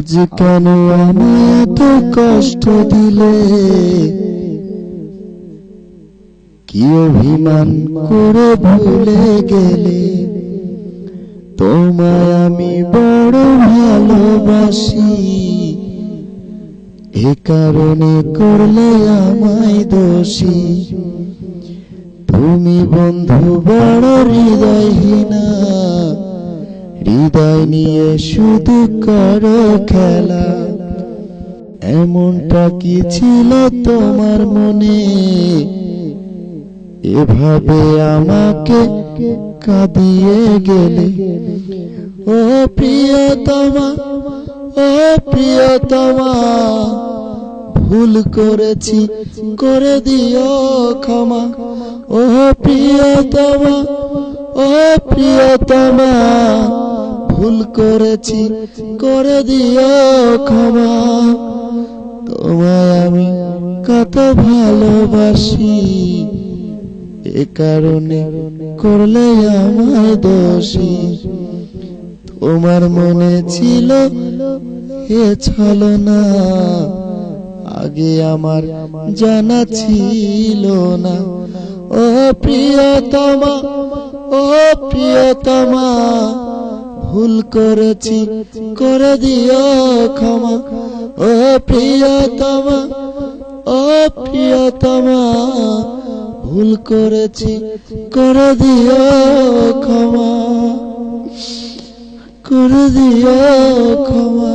আজ কেন আমায় এত কষ্ট দিলে, কি অভিমান করে ভুলে গেলে। তোমায় আমি বড় ভালোবাসি, এ কারণে করলে আমায় দোষী। তুমি বন্ধু বড় হৃদয়হীনা, হৃদয় নিয়ে শুধু করো খেলা। এমনটা কি ছিল তোমার মনে, এভাবে আমাকে কাঁদিয়ে গেলে। ও প্রিয়তমা, ও প্রিয়তমা, ভুল করেছি করে দিও ক্ষমা। ও প্রিয়তমা, ও প্রিয়তমা, ভুল করেছি করে দিও ক্ষমা। তোমায় আমি কত ভালোবাসি, এ কারণে করলে আমায় দোষী। তোমার মনে ছিল এ ছলনা, আগে আমার জানা ছিল না। ও প্রিয়তমা, ও প্রিয়তমা, ভুল করেছি করে দিও ক্ষমা। ও প্রিয়তমা, ও প্রিয়তমা, ভুল করেছি করে দিও ক্ষমা, করে দিও ক্ষমা।